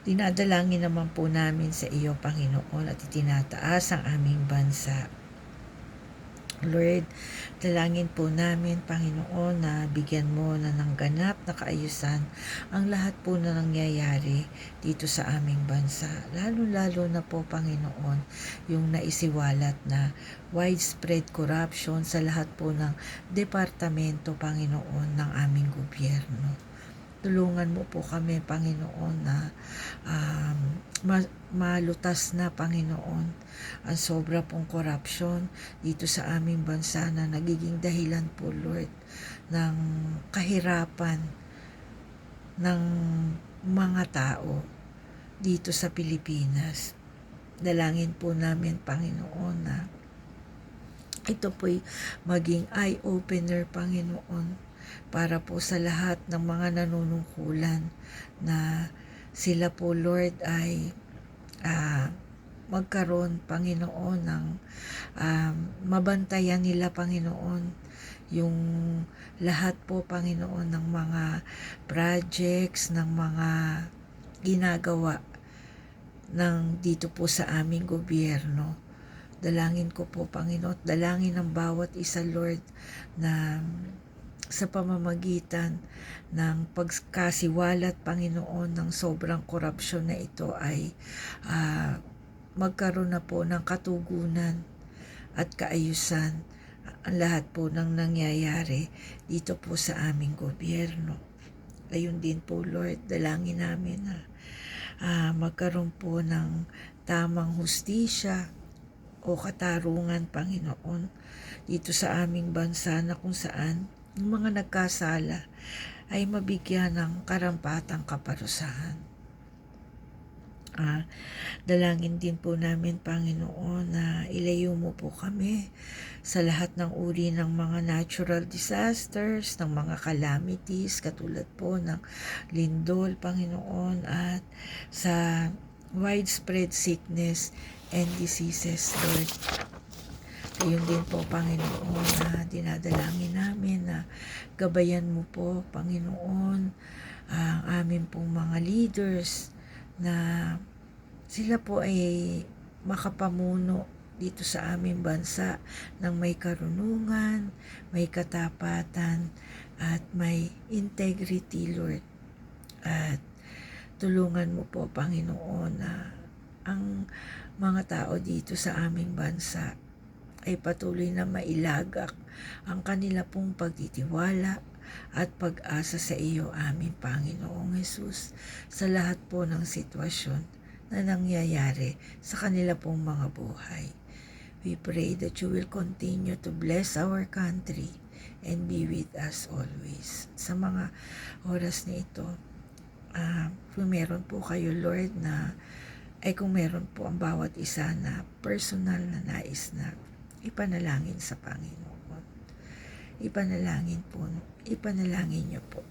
Dinadalangin naman po namin sa iyo, Panginoon, at itinataas ang aming bansa. Lord, dalangin po namin, Panginoon, na bigyan mo na ng ganap na kaayusan ang lahat po na nangyayari dito sa aming bansa. Lalo-lalo na po, Panginoon, yung naisiwalat na widespread corruption sa lahat po ng departamento, Panginoon, ng aming gobyerno. Tulungan mo po kami, Panginoon, na malutas na, Panginoon, ang sobra pong corruption dito sa aming bansa na nagiging dahilan po, Lord, ng kahirapan ng mga tao dito sa Pilipinas. Dalangin po namin, Panginoon, na ito po'y maging eye-opener, Panginoon, para po sa lahat ng mga nanunungkulan na sila po, Lord, ay magkaroon, Panginoon, ng mabantayan nila, Panginoon, yung lahat po, Panginoon, ng mga projects, ng mga ginagawa ng dito po sa aming gobyerno. Dalangin ko po, Panginoon, dalangin ng bawat isa, Lord, na sa pamamagitan ng pagkasiwalat, Panginoon, ng sobrang korupsyon na ito ay magkaroon na po ng katugunan at kaayusan ang lahat po ng nangyayari dito po sa aming gobyerno. Ayun din po, Lord, dalangin namin na magkaroon po ng tamang hustisya o katarungan, Panginoon, dito sa aming bansa na kung saan yung mga nagkasala ay mabigyan ng karampatang kaparusahan. Dalangin din po namin, Panginoon, na ilayo mo po kami sa lahat ng uri ng mga natural disasters, ng mga calamities, katulad po ng lindol, Panginoon, at sa widespread sickness and diseases, Lord. Ayun din po, Panginoon, na dinadalangin namin na gabayan mo po, Panginoon, ang aming pong mga leaders na sila po ay makapamuno dito sa aming bansa ng may karunungan, may katapatan, at may integrity, Lord. At tulungan mo po, Panginoon, na ang mga tao dito sa aming bansa ay patuloy na mailagak ang kanila pong pagtitiwala at pag-asa sa iyo, aming Panginoong Hesus, sa lahat po ng sitwasyon na nangyayari sa kanila pong mga buhay. We pray that you will continue to bless our country and be with us always. Sa mga oras na ito, kung meron po kayo, Lord, kung meron po ang bawat isa na personal na nais na ipanalangin sa Panginoon, ipanalangin niyo po.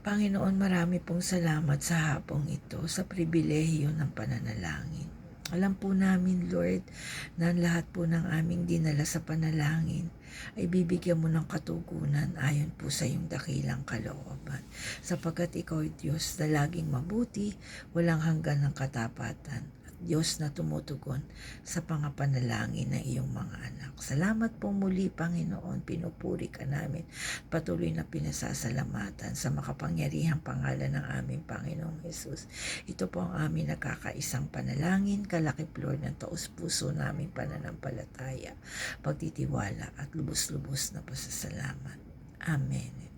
Panginoon, marami pong salamat sa hapong ito, sa pribilehiyo ng pananalangin. Alam po namin, Lord, na lahat po ng aming dinala sa panalangin ay bibigyan mo ng katugunan ayon po sa iyong dakilang kalooban. Sapagkat ikaw ay Diyos na laging mabuti, walang hanggan ng katapatan. Diyos na tumutugon sa pangapanalangin ng iyong mga anak. Salamat po muli, Panginoon. Pinupuri ka namin. Patuloy na pinasasalamatan sa makapangyarihang pangalan ng aming Panginoong Hesus. Ito po ang aming nakakaisang panalangin, kalakip Lord ng taus-puso naming pananampalataya, pagtitiwala at lubos-lubos na pasasalamat. Amen.